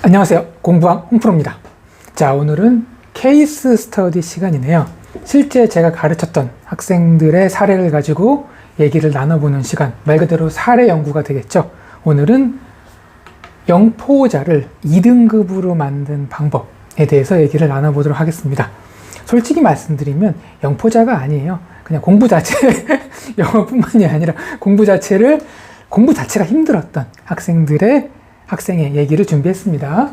안녕하세요. 공부왕 홍프로입니다. 자, 오늘은 케이스 스터디 시간이네요. 실제 제가 가르쳤던 학생들의 사례를 가지고 얘기를 나눠보는 시간, 말 그대로 사례 연구가 되겠죠. 오늘은 영포자를 2등급으로 만든 방법에 대해서 얘기를 나눠보도록 하겠습니다. 솔직히 말씀드리면 영포자가 아니에요. 그냥 공부 자체, 영어뿐만이 아니라 공부 자체가 힘들었던 학생의 얘기를 준비했습니다.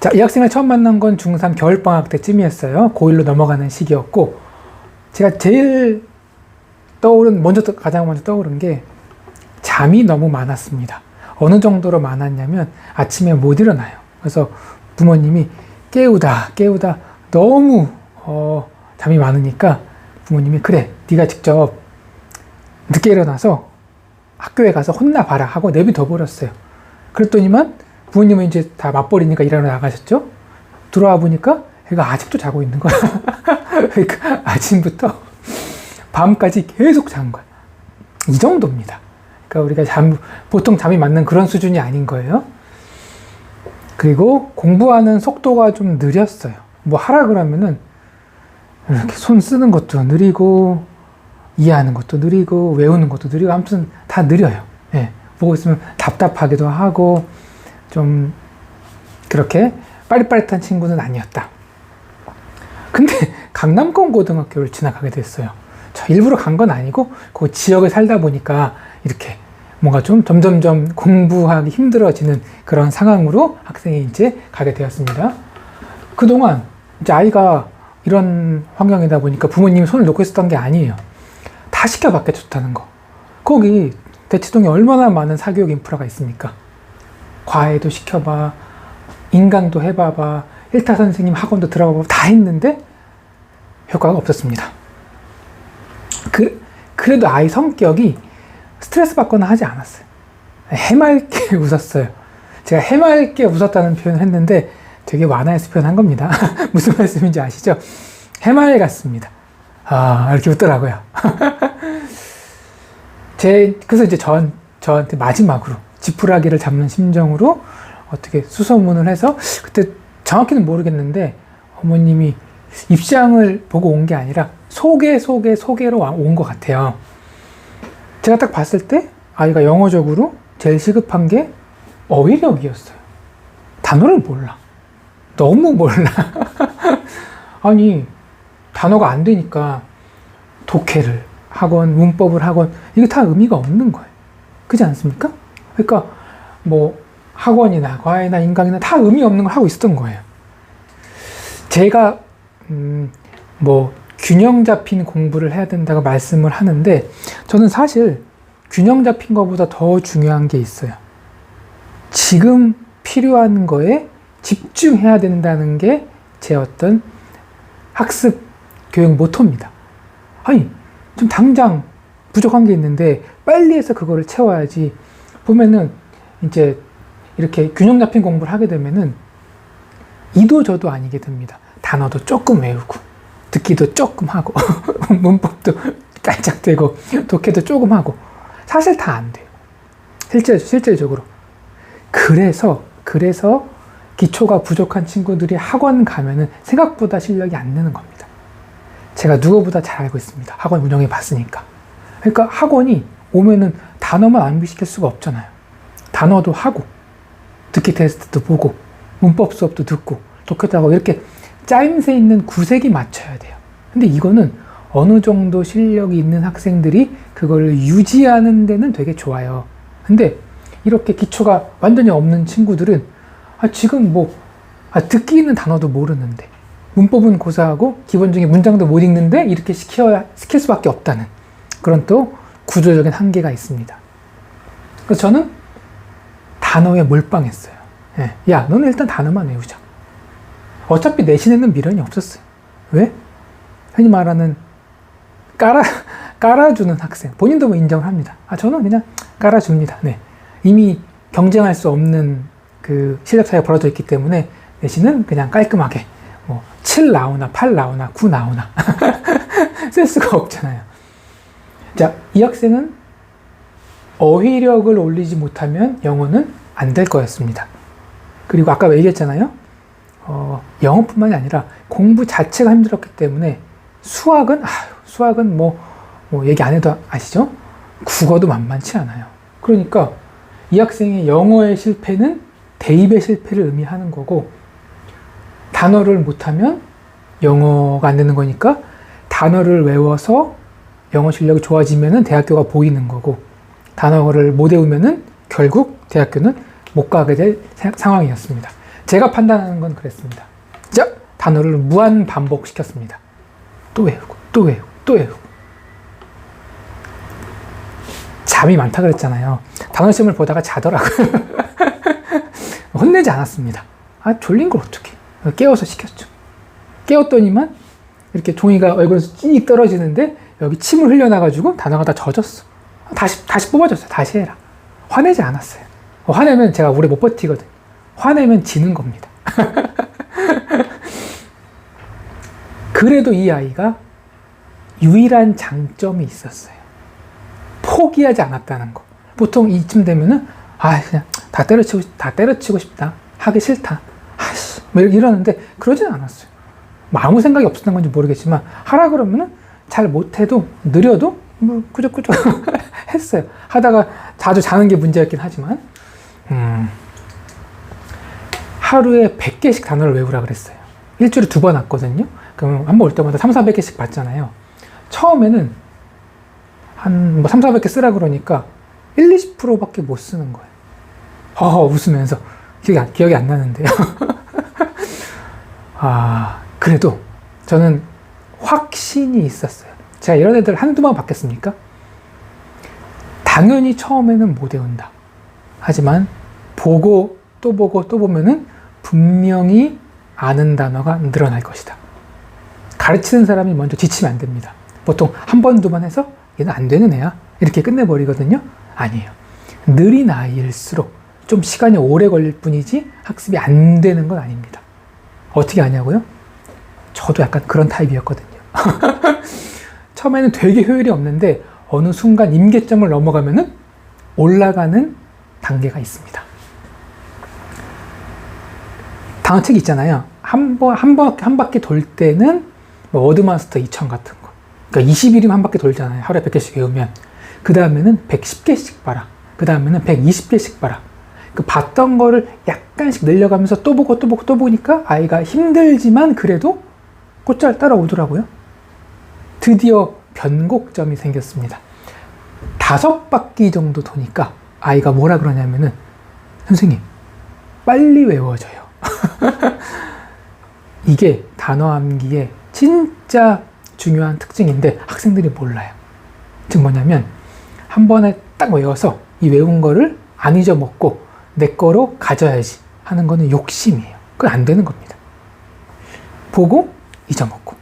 자, 이 학생을 처음 만난 건 중3 겨울방학 때쯤이었어요. 고1로 넘어가는 시기였고, 제가 가장 먼저 떠오른 게 잠이 너무 많았습니다. 어느 정도로 많았냐면 아침에 못 일어나요. 그래서 부모님이 깨우다 너무 잠이 많으니까 부모님이 그래, 네가 직접 늦게 일어나서 학교에 가서 혼나봐라 하고 내비둬 버렸어요. 그랬더니만 부모님은 이제 다 맞벌이니까 일하러 나가셨죠. 들어와 보니까 애가 아직도 자고 있는 거야. 그러니까 아침부터 밤까지 계속 잔 거야. 이 정도입니다. 그러니까 우리가 보통 잠이 맞는 그런 수준이 아닌 거예요. 그리고 공부하는 속도가 좀 느렸어요. 뭐 하라 그러면은 이렇게 손 쓰는 것도 느리고 이해하는 것도 느리고 외우는 것도 느리고 아무튼 다 느려요. 예. 보고 있으면 답답하기도 하고 좀 그렇게 빠릿빠릿한 친구는 아니었다. 근데 강남권 고등학교를 지나가게 됐어요. 저 일부러 간 건 아니고 그 지역을 살다 보니까 이렇게 뭔가 좀 점점점 공부하기 힘들어지는 그런 상황으로 학생이 이제 가게 되었습니다. 그동안 이제 아이가 이런 환경이다 보니까 부모님이 손을 놓고 있었던 게 아니에요. 다 시켜봤게 좋다는 거. 거기 대치동에 얼마나 많은 사교육 인프라가 있습니까? 과외도 시켜봐, 인강도 해봐봐, 일타 선생님 학원도 들어가봐, 다 했는데 효과가 없었습니다. 그래도 아이 성격이 스트레스 받거나 하지 않았어요. 해맑게 웃었어요. 제가 해맑게 웃었다는 표현을 했는데 되게 완화해서 표현한 겁니다. 무슨 말씀인지 아시죠? 해맑았습니다. 이렇게 웃더라고요. 그래서 이제 저한테 마지막으로 지푸라기를 잡는 심정으로 어떻게 수소문을 해서, 그때 정확히는 모르겠는데 어머님이 입장을 보고 온 게 아니라 소개로 온 것 같아요. 제가 딱 봤을 때 아이가 영어적으로 제일 시급한 게 어휘력이었어요. 단어를 몰라. 너무 몰라. 아니, 단어가 안 되니까 독해를 학원, 문법을 학원, 이게 다 의미가 없는 거예요. 그렇지 않습니까? 그러니까 뭐 학원이나 과외나 인강이나 다 의미 없는 걸 하고 있었던 거예요. 제가 뭐 균형 잡힌 공부를 해야 된다고 말씀을 하는데, 저는 사실 균형 잡힌 것보다 더 중요한 게 있어요. 지금 필요한 거에 집중해야 된다는 게 제 어떤 학습 교육 모토입니다. 아니, 좀 당장 부족한 게 있는데 빨리 해서 그거를 채워야지. 보면은 이제 이렇게 균형 잡힌 공부를 하게 되면은 이도 저도 아니게 됩니다. 단어도 조금 외우고 듣기도 조금 하고 문법도 깔짝대고 독해도 조금 하고, 사실 다 안 돼요. 실질적으로. 그래서 기초가 부족한 친구들이 학원 가면은 생각보다 실력이 안 느는 겁니다. 제가 누구보다 잘 알고 있습니다. 학원 운영해 봤으니까. 그러니까 학원이 오면은 단어만 암기시킬 수가 없잖아요. 단어도 하고, 듣기 테스트도 보고, 문법 수업도 듣고, 독해도 하고, 이렇게 짜임새 있는 구색이 맞춰야 돼요. 근데 이거는 어느 정도 실력이 있는 학생들이 그걸 유지하는 데는 되게 좋아요. 근데 이렇게 기초가 완전히 없는 친구들은 지금 듣기 있는 단어도 모르는데, 문법은 고사하고 기본적인 문장도 못 읽는데 이렇게 시킬 수밖에 없다는 그런 또 구조적인 한계가 있습니다. 그래서 저는 단어에 몰빵했어요. 야, 너는 일단 단어만 외우자. 어차피 내신에는 미련이 없었어요. 왜? 흔히 말하는 깔아주는 학생. 본인도 뭐 인정을 합니다. 저는 그냥 깔아줍니다. 네. 이미 경쟁할 수 없는 그 실력 차이가 벌어져 있기 때문에 내신은 그냥 깔끔하게 7 나오나 8 나오나 9 나오나 쓸 수가 없잖아요. 자, 이 학생은 어휘력을 올리지 못하면 영어는 안 될 거였습니다. 그리고 아까 얘기했잖아요. 영어뿐만이 아니라 공부 자체가 힘들었기 때문에 수학은 뭐 얘기 안 해도 아시죠? 국어도 만만치 않아요. 그러니까 이 학생의 영어의 실패는 대입의 실패를 의미하는 거고, 단어를 못하면 영어가 안 되는 거니까 단어를 외워서 영어 실력이 좋아지면은 대학교가 보이는 거고, 단어를 못 외우면은 결국 대학교는 못 가게 될 상황이었습니다. 제가 판단하는 건 그랬습니다. 자, 단어를 무한 반복시켰습니다. 또 외우고 또 외우고 또 외우고. 잠이 많다 그랬잖아요. 단어 시험을 보다가 자더라고요. 혼내지 않았습니다. 졸린 걸 어떡해. 깨워서 시켰죠. 깨웠더니만 이렇게 종이가 얼굴에서 찌익 떨어지는데 여기 침을 흘려놔가지고 단어가 다 젖었어. 다시 뽑아줬어요. 다시 해라. 화내지 않았어요. 화내면 제가 오래 못 버티거든요. 화내면 지는 겁니다. 그래도 이 아이가 유일한 장점이 있었어요. 포기하지 않았다는 거. 보통 이쯤 되면은 그냥 다 때려치고 싶다. 하기 싫다. 뭐 이러는데 그러진 않았어요. 뭐 아무 생각이 없었던 건지 모르겠지만 하라 그러면은 잘 못해도 느려도 뭐 꾸적꾸적 했어요. 하다가 자주 자는 게 문제였긴 하지만 하루에 100개씩 단어를 외우라 그랬어요. 일주일에 2번 왔거든요. 그럼 한 번 올 때마다 300~400개씩 받잖아요. 처음에는 한 300~400개 쓰라 그러니까 1~20%밖에 못 쓰는 거예요. 웃으면서 기억이 안 나는데요. 그래도 저는 확신이 있었어요. 제가 이런 애들 한두 번 봤겠습니까? 당연히 처음에는 못 외운다. 하지만 보고 또 보면은 분명히 아는 단어가 늘어날 것이다. 가르치는 사람이 먼저 지치면 안 됩니다. 보통 한 번, 2번 해서 얘는 안 되는 애야. 이렇게 끝내버리거든요. 아니에요. 느린 아이일수록 좀 시간이 오래 걸릴 뿐이지 학습이 안 되는 건 아닙니다. 어떻게 아냐고요? 저도 약간 그런 타입이었거든요. 처음에는 되게 효율이 없는데 어느 순간 임계점을 넘어가면은 올라가는 단계가 있습니다. 단어책 있잖아요. 한 바퀴 돌 때는 뭐 워드마스터 2000 같은 거. 그러니까 20일이면 한 바퀴 돌잖아요. 하루에 100개씩 외우면. 그 다음에는 110개씩 봐라. 그 다음에는 120개씩 봐라. 그 봤던 거를 약간씩 늘려가면서 또 보니까 아이가 힘들지만 그래도 곧잘 따라오더라고요. 드디어 변곡점이 생겼습니다. 5바퀴 정도 도니까 아이가 뭐라 그러냐면은 선생님 빨리 외워져요. 이게 단어 암기의 진짜 중요한 특징인데 학생들이 몰라요. 즉 뭐냐면 한 번에 딱 외워서 이 외운 거를 안 잊어먹고 내 거로 가져야지 하는 거는 욕심이에요. 그건 안 되는 겁니다. 보고 잊어먹고.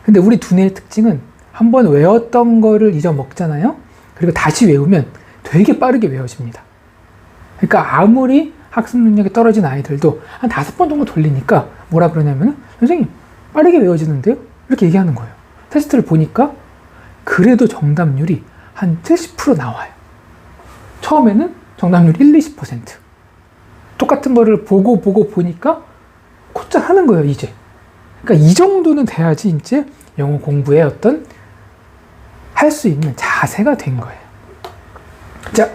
근데 우리 두뇌의 특징은 한 번 외웠던 거를 잊어먹잖아요. 그리고 다시 외우면 되게 빠르게 외워집니다. 그러니까 아무리 학습 능력이 떨어진 아이들도 한 5번 정도 돌리니까 뭐라 그러냐면 선생님 빠르게 외워지는데요? 이렇게 얘기하는 거예요. 테스트를 보니까 그래도 정답률이 한 70% 나와요. 처음에는 정답률 1~20%. 똑같은 거를 보니까 곧잘 하는 거예요, 이제. 그러니까 이 정도는 돼야지 이제 영어 공부에 어떤 할 수 있는 자세가 된 거예요. 자,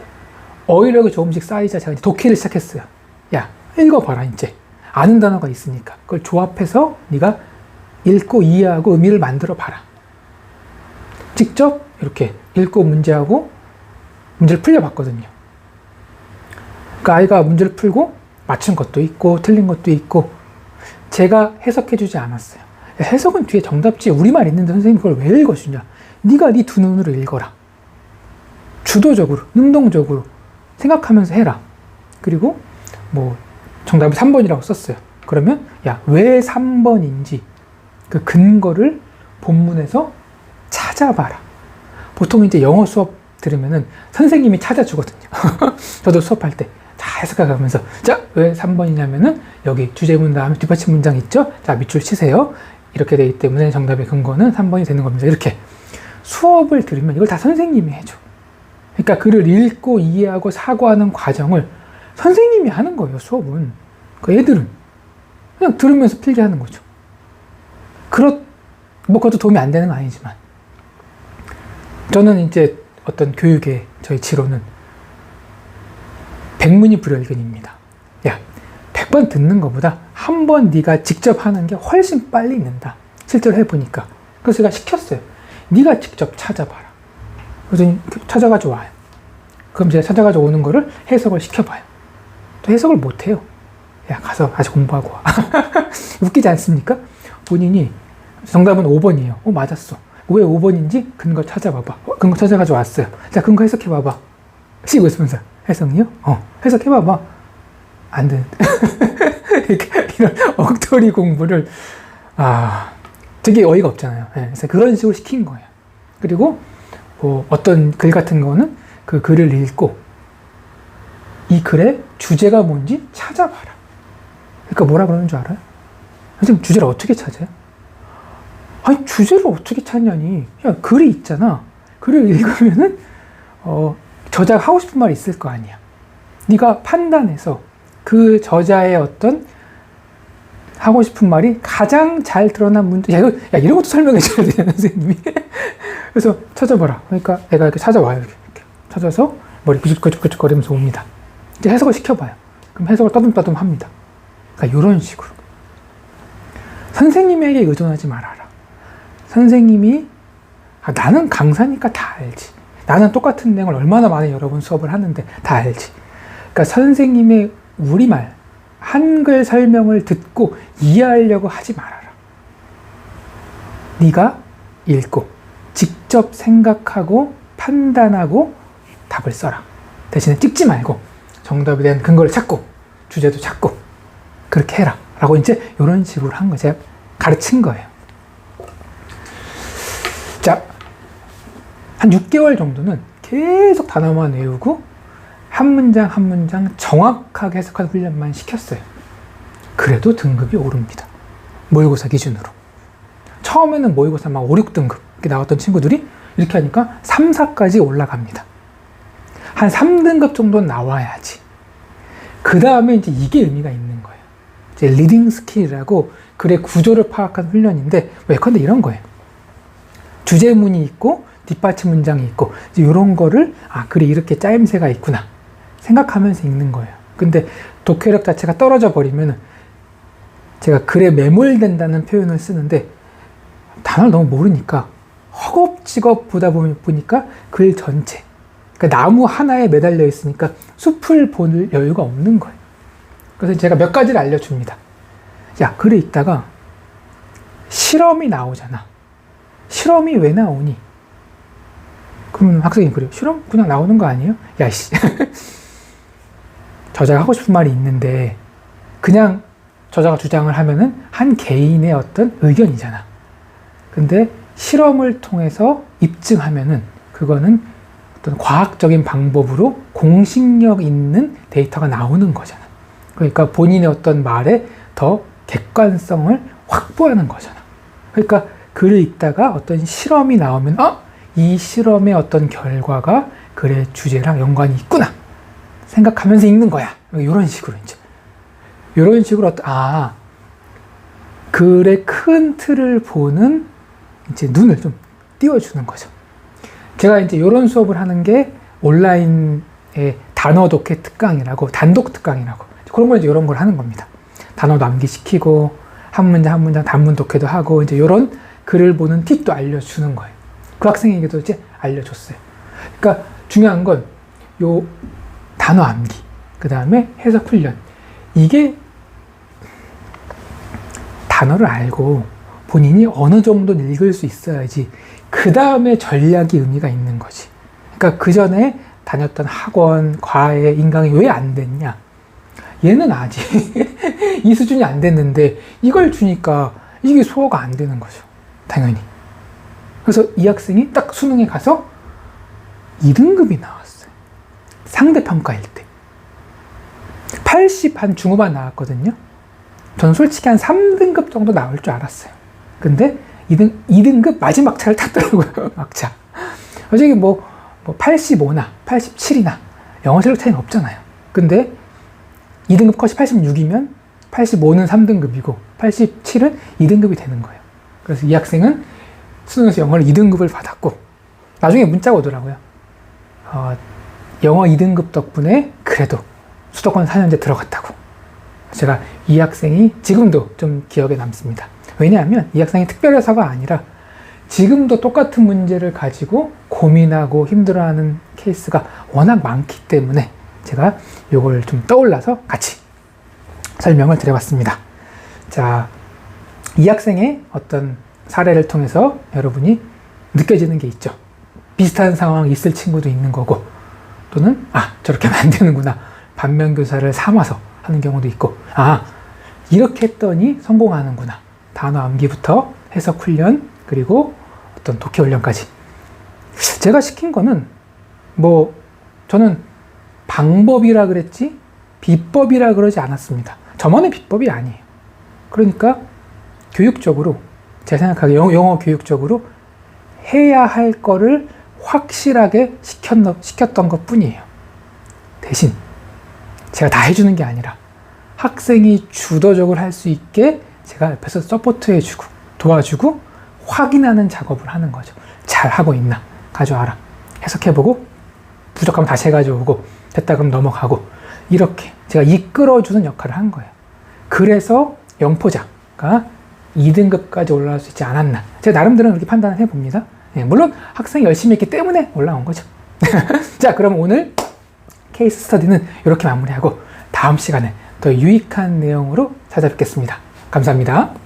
어휘력이 조금씩 쌓이자 제가 이제 독해를 시작했어요. 야, 읽어봐라, 이제. 아는 단어가 있으니까. 그걸 조합해서 네가 읽고 이해하고 의미를 만들어 봐라. 직접 이렇게 읽고 문제를 풀려봤거든요. 그 아이가 문제를 풀고 맞춘 것도 있고 틀린 것도 있고 제가 해석해주지 않았어요. 해석은 뒤에 정답지에 우리말 있는데 선생님 그걸 왜 읽어주냐. 네가 네 두 눈으로 읽어라. 주도적으로, 능동적으로 생각하면서 해라. 그리고 뭐 정답이 3번이라고 썼어요. 그러면 왜 3번인지 그 근거를 본문에서 찾아봐라. 보통 이제 영어 수업 들으면은 선생님이 찾아주거든요. 저도 수업할 때 해석해가면서 왜 3번이냐면은 여기 주제문 다음에 뒷받침 문장 있죠? 밑줄 치세요. 이렇게 되기 때문에 정답의 근거는 3번이 되는 겁니다. 이렇게 수업을 들으면 이걸 다 선생님이 해줘. 그러니까 글을 읽고 이해하고 사고하는 과정을 선생님이 하는 거예요, 수업은. 그 애들은 그냥 들으면서 필기하는 거죠. 뭐 그것도 도움이 안 되는 건 아니지만, 저는 이제 어떤 교육의 저희 지로는 백문이 불여일견입니다. 야, 100번 듣는 것보다 한 번 네가 직접 하는 게 훨씬 빨리 는다. 실제로 해보니까. 그래서 제가 시켰어요. 네가 직접 찾아봐라. 그래서 찾아가지고 와요. 그럼 제가 찾아가지고 오는 거를 해석을 시켜봐요. 또 해석을 못해요. 야, 가서 아직 공부하고 와. 웃기지 않습니까? 본인이 정답은 5번이에요. 맞았어. 왜 5번인지 근거 찾아봐봐. 근거 찾아가지고 왔어요. 자, 근거 해석해봐봐. 씩 웃으면서. 해석이요? 해석해봐봐. 안 되는데. 이런 엉터리 공부를, 되게 어이가 없잖아요. 그래서 그런 식으로 시킨 거예요. 그리고 뭐 어떤 글 같은 거는 그 글을 읽고 이 글의 주제가 뭔지 찾아봐라. 그러니까 뭐라 그러는 줄 알아요? 선생님, 주제를 어떻게 찾아요? 아니, 주제를 어떻게 찾냐니. 야, 글이 있잖아. 글을 읽으면은, 저자가 하고 싶은 말이 있을 거 아니야. 네가 판단해서 그 저자의 어떤 하고 싶은 말이 가장 잘 드러난 문제, 이런 것도 설명해 줘야 돼요, 선생님이. 그래서 찾아봐라. 그러니까 애가 이렇게 찾아와요. 이렇게 찾아서 머리 그죽그죽거리면서 옵니다. 이제 해석을 시켜봐요. 그럼 해석을 떠듬떠듬 합니다. 그러니까 이런 식으로. 선생님에게 의존하지 말아라. 선생님이, 나는 강사니까 다 알지. 나는 똑같은 내용을 얼마나 많은 여러 번 수업을 하는데 다 알지. 그러니까 선생님의 우리말, 한글 설명을 듣고 이해하려고 하지 말아라. 네가 읽고 직접 생각하고 판단하고 답을 써라. 대신에 찍지 말고 정답에 대한 근거를 찾고 주제도 찾고 그렇게 해라. 라고 이제 이런 식으로 한 거 제가 가르친 거예요. 자, 한 6개월 정도는 계속 단어만 외우고 한 문장 한 문장 정확하게 해석하는 훈련만 시켰어요. 그래도 등급이 오릅니다. 모의고사 기준으로. 처음에는 모의고사 막 5, 6등급 이렇게 나왔던 친구들이 이렇게 하니까 3, 4까지 올라갑니다. 한 3등급 정도는 나와야지. 그 다음에 이제 이게 의미가 있는 거예요. 이제 리딩 스킬이라고 글의 구조를 파악한 훈련인데, 예컨대 이런 거예요. 주제문이 있고 뒷받침 문장이 있고 이제 이런 거를 글이 이렇게 짜임새가 있구나 생각하면서 읽는 거예요. 근데 독해력 자체가 떨어져 버리면 제가 글에 매몰된다는 표현을 쓰는데 단어를 너무 모르니까 허겁지겁 보다 보니까 글 전체, 그러니까 나무 하나에 매달려 있으니까 숲을 볼 여유가 없는 거예요. 그래서 제가 몇 가지를 알려줍니다. 야, 글에 있다가 실험이 나오잖아. 실험이 왜 나오니? 그럼 학생이 그래요. 실험 그냥 나오는 거 아니에요? 야, 씨. 저자가 하고 싶은 말이 있는데 그냥 저자가 주장을 하면은 한 개인의 어떤 의견이잖아. 근데 실험을 통해서 입증하면은 그거는 어떤 과학적인 방법으로 공식력 있는 데이터가 나오는 거잖아. 그러니까 본인의 어떤 말에 더 객관성을 확보하는 거잖아. 그러니까 글을 읽다가 어떤 실험이 나오면 이 실험의 어떤 결과가 글의 주제랑 연관이 있구나 생각하면서 읽는 거야. 이런 식으로 이제 이런 식으로 글의 큰 틀을 보는 이제 눈을 좀 띄워주는 거죠. 제가 이제 이런 수업을 하는 게 온라인의 단어 독해 특강이라고, 단독 특강이라고, 그런 걸 이제 이런 걸 하는 겁니다. 단어도 암기시키고 한 문장 한 문장 단문 독해도 하고 이제 이런 글을 보는 팁도 알려주는 거예요. 그 학생에게도 이제 알려줬어요. 그러니까 중요한 건 요 단어 암기, 그 다음에 해석 훈련. 이게 단어를 알고 본인이 어느 정도 읽을 수 있어야지 그 다음에 전략이 의미가 있는 거지. 그러니까 그 전에 다녔던 학원, 과외, 인강이 왜 안 됐냐? 얘는 아직 이 수준이 안 됐는데 이걸 주니까 이게 소화가 안 되는 거죠. 당연히. 그래서 이 학생이 딱 수능에 가서 2등급이 나왔어요. 상대평가일 때. 80 한 중후반 나왔거든요. 저는 솔직히 한 3등급 정도 나올 줄 알았어요. 근데 2등급 마지막 차를 탔더라고요. 막차. 솔직히 뭐 85나 87이나 영어 실력 차이는 없잖아요. 근데 2등급 컷이 86이면 85는 3등급이고 87은 2등급이 되는 거예요. 그래서 이 학생은 수능에서 영어를 2등급을 받았고 나중에 문자가 오더라고요. 영어 2등급 덕분에 그래도 수도권 4년제 들어갔다고. 제가 이 학생이 지금도 좀 기억에 남습니다. 왜냐하면 이 학생이 특별해서가 아니라 지금도 똑같은 문제를 가지고 고민하고 힘들어하는 케이스가 워낙 많기 때문에 제가 이걸 좀 떠올라서 같이 설명을 드려봤습니다. 자, 이 학생의 어떤 사례를 통해서 여러분이 느껴지는 게 있죠. 비슷한 상황이 있을 친구도 있는 거고, 또는 저렇게 하면 안 되는구나, 반면교사를 삼아서 하는 경우도 있고, 이렇게 했더니 성공하는구나, 단어 암기부터 해석 훈련, 그리고 어떤 독해 훈련까지. 제가 시킨 거는 저는 방법이라 그랬지 비법이라 그러지 않았습니다. 저만의 비법이 아니에요. 그러니까 교육적으로, 제가 생각하기에 영어 교육적으로 해야 할 거를 확실하게 시켰던 것 뿐이에요. 대신 제가 다 해주는 게 아니라 학생이 주도적으로 할 수 있게 제가 옆에서 서포트해주고 도와주고 확인하는 작업을 하는 거죠. 잘 하고 있나 가져와라, 해석해보고 부족하면 다시 해가지고 됐다 그럼 넘어가고, 이렇게 제가 이끌어주는 역할을 한 거예요. 그래서 영포자가 2등급까지 올라갈 수 있지 않았나, 제가 나름대로 그렇게 판단을 해봅니다. 물론 학생이 열심히 했기 때문에 올라온 거죠. 자, 그럼 오늘 케이스 스터디는 이렇게 마무리하고 다음 시간에 더 유익한 내용으로 찾아뵙겠습니다. 감사합니다.